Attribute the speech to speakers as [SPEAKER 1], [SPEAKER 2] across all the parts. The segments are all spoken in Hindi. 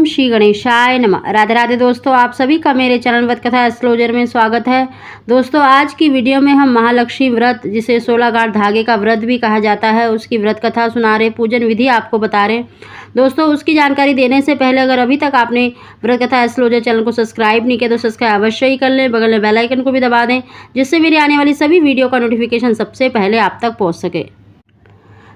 [SPEAKER 1] ओम श्री गणेशाय नमः। राधे राधे दोस्तों, आप सभी का मेरे चैनल वत कथा एस्ट्रोलॉजर में स्वागत है। दोस्तों, आज की वीडियो में हम महालक्ष्मी व्रत, जिसे 16 गांठ धागे का व्रत भी कहा जाता है, उसकी व्रत कथा सुना रहे, पूजन विधि आपको बता रहे। दोस्तों, उसकी जानकारी देने से पहले अगर अभी तक आपने व्रत कथा एस्ट्रोलॉजर चैनल को सब्सक्राइब नहीं किया तो सब्सक्राइब अवश्य ही कर लें। बगल में बेल आइकन को भी दबा दें, जिससे मेरी आने वाली सभी वीडियो का नोटिफिकेशन सबसे पहले आप तक पहुँच सके।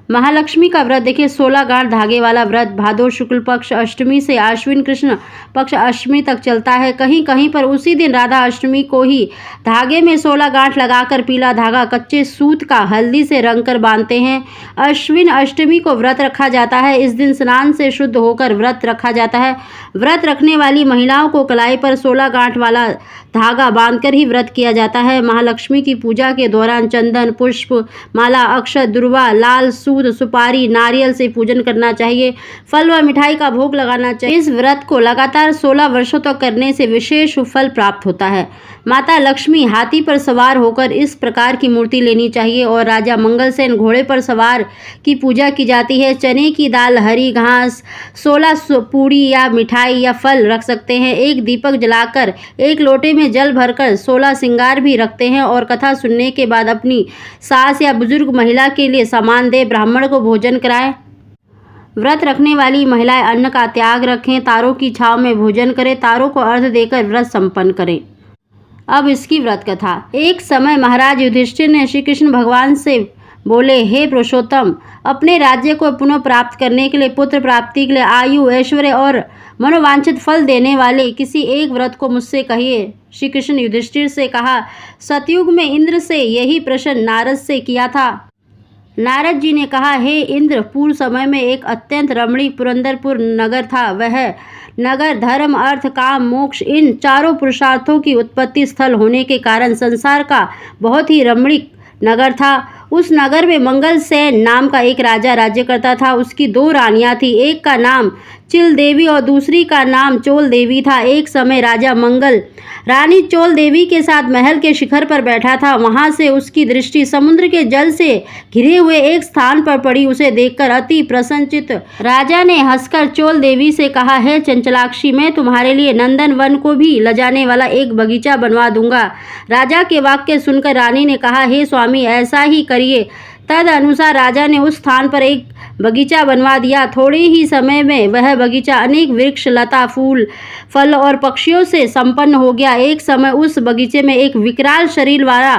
[SPEAKER 1] महालक्ष्मी का व्रत देखिए, 16 गांठ धागे वाला व्रत भादो शुक्ल पक्ष अष्टमी से आश्विन कृष्ण पक्ष अष्टमी तक चलता है। कहीं कहीं पर उसी दिन राधा अष्टमी को ही धागे में 16 गांठ लगाकर पीला धागा कच्चे सूत का हल्दी से रंग कर बांधते हैं। अश्विन अष्टमी को व्रत रखा जाता है। इस दिन स्नान से शुद्ध होकर व्रत रखा जाता है। व्रत रखने वाली महिलाओं को कलाई पर 16 गांठ वाला धागा बांधकर ही व्रत किया जाता है। महालक्ष्मी की पूजा के दौरान चंदन, पुष्प, माला, अक्षत, दुर्वा, लाल सूत, सुपारी, नारियल से पूजन करना चाहिए। फल व मिठाई का भोग लगाना चाहिए। इस व्रत को लगातार 16 वर्षों तक करने से विशेष फल प्राप्त होता है। माता लक्ष्मी हाथी पर सवार होकर इस प्रकार की मूर्ति लेनी चाहिए और राजा मंगलसेन घोड़े पर सवार की पूजा की जाती है। चने की दाल, हरी घास, 16 पूड़ी या मिठाई या फल रख सकते हैं। एक दीपक जलाकर एक लोटे में जल भरकर 16 श्रृंगार भी रखते हैं और कथा सुनने के बाद अपनी सास या बुजुर्ग महिला के लिए सामान दे ब्राह्मण को भोजन कराएं। व्रत रखने वाली महिलाएं अन्न का त्याग रखें, तारों की छांव में भोजन करें, तारों को अर्घ देकर व्रत संपन्न करें। अब इसकी व्रत कथा। एक समय महाराज युधिष्ठिर ने श्री कृष्ण भगवान से बोले, हे पुरुषोत्तम, अपने राज्य को पुनः प्राप्त करने के लिए, पुत्र प्राप्ति के लिए, आयु, ऐश्वर्य और मनोवांछित फल देने वाले किसी एक व्रत को मुझसे कहिए। श्री कृष्ण युधिष्ठिर से कहा, सतयुग में इंद्र से यही प्रश्न नारद से किया था। नारद जी ने कहा, हे इंद्र, पूर्व समय में एक अत्यंत रमणीक पुरंदरपुर नगर था। वह नगर धर्म, अर्थ, काम, मोक्ष इन चारों पुरुषार्थों की उत्पत्ति स्थल होने के कारण संसार का बहुत ही रमणीक नगर था। उस नगर में मंगलसेन नाम का एक राजा राज्य करता था। उसकी 2 रानियां थी, एक का नाम चिल देवी और दूसरी का नाम चोल देवी था। एक समय राजा मंगल रानी चोल देवी के साथ महल के शिखर पर बैठा था। वहां से उसकी दृष्टि समुद्र के जल से घिरे हुए एक स्थान पर पड़ी। उसे देखकर अति प्रसन्नचित्त राजा ने हंसकर चोल देवी से कहा, हे चंचलाक्षी, मैं तुम्हारे लिए नंदन वन को भी लजाने वाला एक बगीचा बनवा दूंगा। राजा के वाक्य सुनकर रानी ने कहा, हे स्वामी, ऐसा ही करिए। तद अनुसार राजा ने उस स्थान पर एक बगीचा बनवा दिया। थोड़े ही समय में वह बगीचा अनेक वृक्ष, लता, फूल, फल और पक्षियों से संपन्न हो गया। एक समय उस बगीचे में एक विकराल शरीर वाला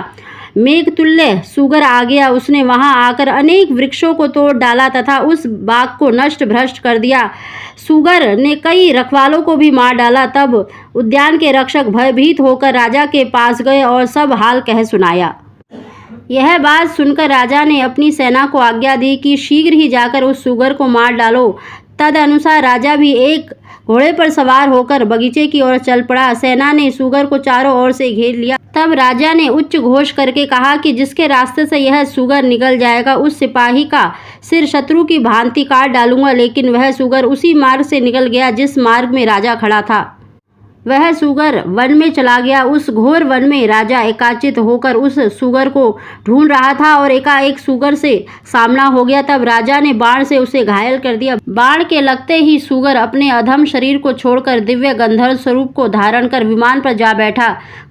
[SPEAKER 1] मेघतुल्य सुगर आ गया। उसने वहां आकर अनेक वृक्षों को तोड़ डाला तथा उस बाग को नष्ट भ्रष्ट कर दिया। सुगर ने कई रखवालों को भी मार डाला। तब उद्यान के रक्षक भयभीत होकर राजा के पास गए और सब हाल कह सुनाया। यह बात सुनकर राजा ने अपनी सेना को आज्ञा दी कि शीघ्र ही जाकर उस सुगर को मार डालो। तद अनुसार राजा भी एक घोड़े पर सवार होकर बगीचे की ओर चल पड़ा। सेना ने सुगर को चारों ओर से घेर लिया। तब राजा ने उच्च घोष करके कहा कि जिसके रास्ते से यह सुगर निकल जाएगा, उस सिपाही का सिर शत्रु की भांति काट डालूंगा। लेकिन वह सुगर उसी मार्ग से निकल गया जिस मार्ग में राजा खड़ा था। वह सुगर वन में चला गया। उस घोर वन में राजा एकाचित होकर उस सुगर को ढूंढ रहा था और एकाएक सुगर से सामना हो गया। तब राजा ने बाण से उसे घायल कर दिया। बाण के लगते ही सुगर अपने अधम शरीर को छोड़कर दिव्य गंधर्व स्वरूप को धारण कर विमान पर जा बैठा।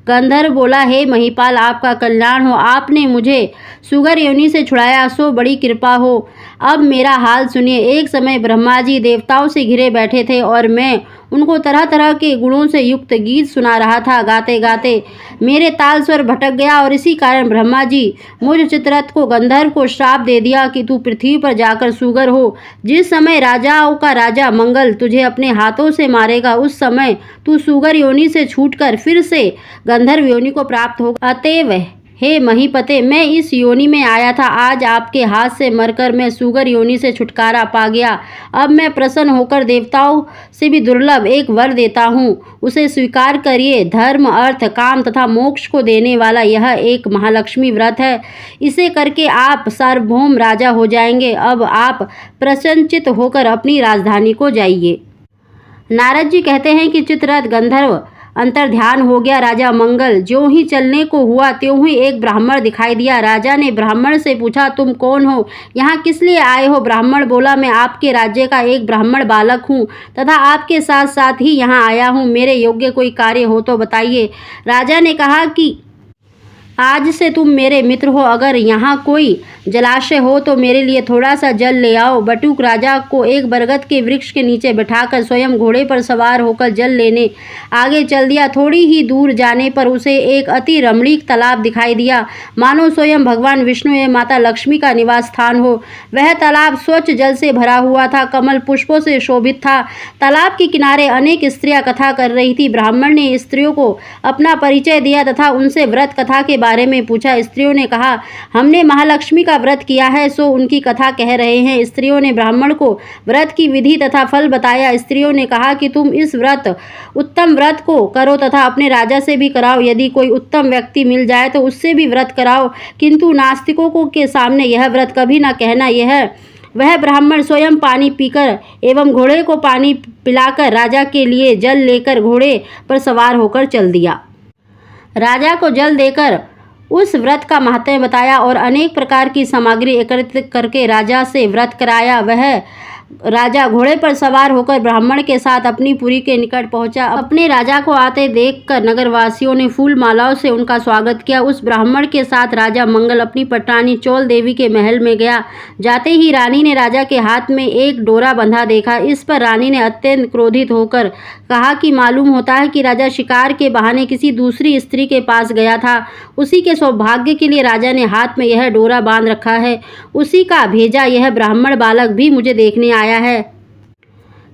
[SPEAKER 1] गंधर्व बोला, हे महिपाल, आपका कल्याण हो। आपने मुझे सुगर योनि से छुड़ाया, सो बड़ी कृपा हो। अब मेरा हाल सुनिए। एक समय ब्रह्मा जी देवताओं से घिरे बैठे थे और मैं उनको तरह तरह के गुणों से युक्त गीत सुना रहा था। गाते गाते मेरे ताल स्वर भटक गया और इसी कारण ब्रह्मा जी मुझ चित्ररथ को, गंधर्व को श्राप दे दिया कि तू पृथ्वी पर जाकर सुगर हो। जिस समय राजाओं का राजा मंगल तुझे अपने हाथों से मारेगा, उस समय तू सुगर योनि से छूटकर फिर से गंधर्व योनि को प्राप्त होगा। अतएव हे महीपते, मैं इस योनि में आया था। आज आपके हाथ से मरकर मैं सुगर योनि से छुटकारा पा गया। अब मैं प्रसन्न होकर देवताओं से भी दुर्लभ एक वर देता हूँ, उसे स्वीकार करिए। धर्म, अर्थ, काम तथा मोक्ष को देने वाला यह एक महालक्ष्मी व्रत है। इसे करके आप सार्वभौम राजा हो जाएंगे। अब आप प्रसन्नचित्त होकर अपनी राजधानी को जाइए। नारद जी कहते हैं कि चित्ररथ गंधर्व अंतर्ध्यान हो गया राजा मंगल। ज्यों ही चलने को हुआ त्यों ही एक ब्राह्मण दिखाई दिया। राजा ने ब्राह्मण से पूछा, तुम कौन हो, यहाँ किस लिए आए हो? ब्राह्मण बोला, मैं आपके राज्य का एक ब्राह्मण बालक हूँ तथा आपके साथ साथ ही यहाँ आया हूँ। मेरे योग्य कोई कार्य हो तो बताइए। राजा ने कहा कि आज से तुम मेरे मित्र हो। अगर यहाँ कोई जलाशय हो तो मेरे लिए थोड़ा सा जल ले आओ। बटुक राजा को एक बरगद के वृक्ष के नीचे बिठाकर स्वयं घोड़े पर सवार होकर जल लेने आगे चल दिया। थोड़ी ही दूर जाने पर उसे एक अति रमणीक तालाब दिखाई दिया, मानो स्वयं भगवान विष्णु या माता लक्ष्मी का निवास स्थान हो। वह तालाब स्वच्छ जल से भरा हुआ था, कमल पुष्पों से शोभित था। तालाब के किनारे अनेक स्त्रियां कथा कर रही थी। ब्राह्मण ने स्त्रियों को अपना परिचय दिया तथा उनसे व्रत कथा के बारे में पूछा। स्त्रियों ने कहा, हमने महालक्ष्मी का व्रत किया है, सो उनकी कथा कह रहे हैं। स्त्रियों ने ब्राह्मण को व्रत की विधि तथा फल बताया। स्त्रियों ने कहा कि तुम इस उत्तम व्रत को करो तथा अपने राजा से भी कराओ। यदि कोई उत्तम व्यक्ति मिल जाए तो उससे भी व्रत कराओ, किंतु नास्तिकों के सामने यह व्रत कभी न कहना। वह ब्राह्मण स्वयं पानी पीकर एवं घोड़े को पानी पिलाकर राजा के लिए जल लेकर घोड़े पर सवार होकर चल दिया। राजा को जल देकर उस व्रत का महत्व बताया और अनेक प्रकार की सामग्री एकत्रित करके राजा से व्रत कराया। वह राजा घोड़े पर सवार होकर ब्राह्मण के साथ अपनी पुरी के निकट पहुंचा। अपने राजा को आते देखकर नगरवासियों ने फूल मालाओं से उनका स्वागत किया। उस ब्राह्मण के साथ राजा मंगल अपनी पटरानी चोल देवी के महल में गया। जाते ही रानी ने राजा के हाथ में एक डोरा बंधा देखा। इस पर रानी ने अत्यंत क्रोधित होकर कहा कि मालूम होता है कि राजा शिकार के बहाने किसी दूसरी स्त्री के पास गया था। उसी के सौभाग्य के लिए राजा ने हाथ में यह डोरा बांध रखा है। उसी का भेजा यह ब्राह्मण बालक भी मुझे देखने आया है।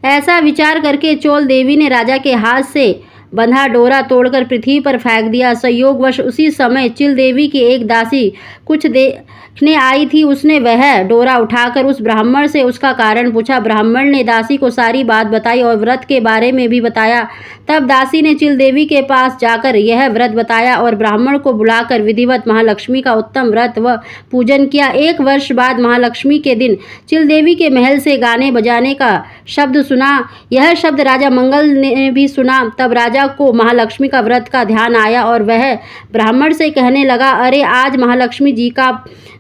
[SPEAKER 1] ऐसा विचार करके चोल देवी ने राजा के हाथ से बंधा डोरा तोड़कर पृथ्वी पर फेंक दिया। संयोगवश उसी समय चिल देवी की एक दासी कुछ देखने आई थी। उसने वह डोरा उठाकर उस ब्राह्मण से उसका कारण पूछा। ब्राह्मण ने दासी को सारी बात बताई और व्रत के बारे में भी बताया। तब दासी ने चिल देवी के पास जाकर यह व्रत बताया और ब्राह्मण को बुलाकर विधिवत महालक्ष्मी का उत्तम व्रत व पूजन किया। 1 वर्ष बाद महालक्ष्मी के दिन चिल देवी के महल से गाने बजाने का शब्द सुना। यह शब्द राजा मंगल ने भी सुना। तब राजा को महालक्ष्मी का व्रत का ध्यान आया और वह ब्राह्मण से कहने लगा, अरे आज महालक्ष्मी जी का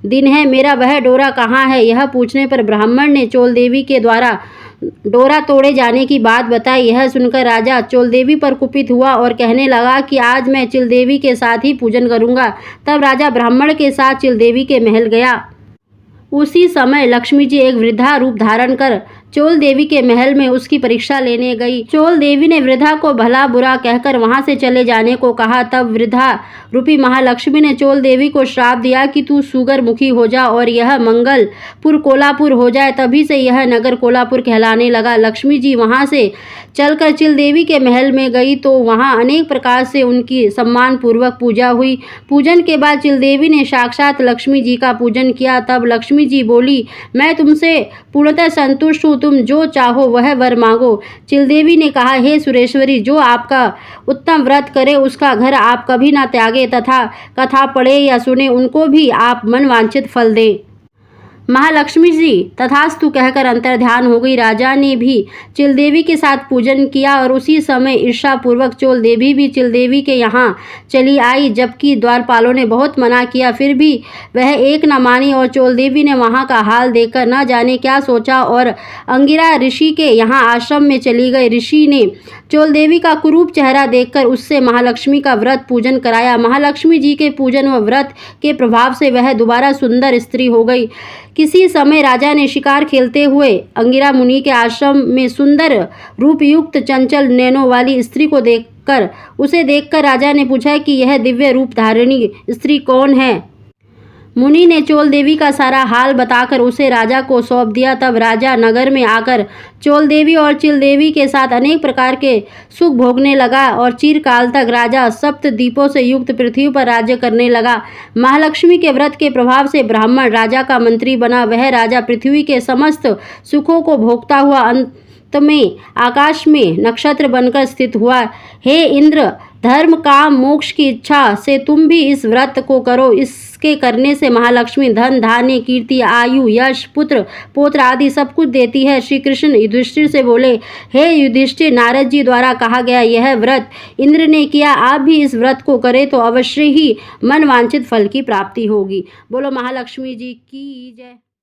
[SPEAKER 1] दिन है, मेरा वह डोरा कहाँ है? यह पूछने पर ब्राह्मण ने चोल देवी के द्वारा डोरा तोड़े जाने की बात बताई। यह सुनकर राजा चोल देवी पर कुपित हुआ और कहने लगा कि आज मैं चिल देवी के साथ ही पूजन करूंगा। तब राजा ब्राह्मण के साथ चिल देवी के महल गया। उसी समय लक्ष्मी जी एक वृद्धा रूप धारण कर चोल देवी के महल में उसकी परीक्षा लेने गई। चोल देवी ने वृद्धा को भला बुरा कहकर वहां से चले जाने को कहा। तब वृद्धा रूपी महालक्ष्मी ने चोल देवी को श्राप दिया कि तू सुगर मुखी हो जा और यह मंगलपुर कोल्हापुर हो जाए। तभी से यह नगर कोल्हापुर कहलाने लगा। लक्ष्मी जी वहां से चलकर चिल देवी के महल में गई तो वहां अनेक प्रकार से उनकी सम्मान पूर्वक पूजा हुई। पूजन के बाद चिल देवी ने साक्षात लक्ष्मी जी का पूजन किया। तब लक्ष्मी जी बोली, मैं तुमसे पूर्णतः संतुष्ट हूँ, तुम जो चाहो वह वर मांगो। चिल देवी ने कहा, हे सुरेश्वरी, जो आपका उत्तम व्रत करे उसका घर आप कभी ना त्यागे तथा कथा पढ़े या सुने उनको भी आप मन वांछित फल दें। महालक्ष्मी जी तथास्तु कहकर अंतर्ध्यान हो गई। राजा ने भी चिल देवी के साथ पूजन किया और उसी समय ईर्षापूर्वक चोल देवी भी चिल देवी के यहाँ चली आई। जबकि द्वारपालों ने बहुत मना किया फिर भी वह एक न मानी और चोल देवी ने वहाँ का हाल देखकर न जाने क्या सोचा और अंगिरा ऋषि के यहाँ आश्रम में चली गई। ऋषि ने चोल देवी का कुरूप चेहरा देखकर उससे महालक्ष्मी का व्रत पूजन कराया। महालक्ष्मी जी के पूजन व व्रत के प्रभाव से वह दोबारा सुंदर स्त्री हो गई। किसी समय राजा ने शिकार खेलते हुए अंगिरा मुनि के आश्रम में सुंदर रूपयुक्त चंचल नैनों वाली स्त्री को उसे देखकर राजा ने पूछा कि यह दिव्य रूप धारिणी स्त्री कौन है। मुनि ने चोल देवी का सारा हाल बताकर उसे राजा को सौंप दिया। तब राजा नगर में आकर चोल देवी और चिल देवी के साथ अनेक प्रकार के सुख भोगने लगा और चिरकाल तक राजा सप्त दीपों से युक्त पृथ्वी पर राज्य करने लगा। महालक्ष्मी के व्रत के प्रभाव से ब्राह्मण राजा का मंत्री बना। वह राजा पृथ्वी के समस्त सुखों को भोगता हुआ अंत में आकाश में नक्षत्र बनकर स्थित हुआ। हे इंद्र, धर्म काम मोक्ष की इच्छा से तुम भी इस व्रत को करो। इसके करने से महालक्ष्मी धन धान्य कीर्ति आयु यश पुत्र पौत्र आदि सब कुछ देती है। श्री कृष्ण युधिष्ठिर से बोले, हे युधिष्ठिर, नारद जी द्वारा कहा गया यह व्रत इंद्र ने किया, आप भी इस व्रत को करें तो अवश्य ही मन वांछित फल की प्राप्ति होगी। बोलो महालक्ष्मी जी की जय।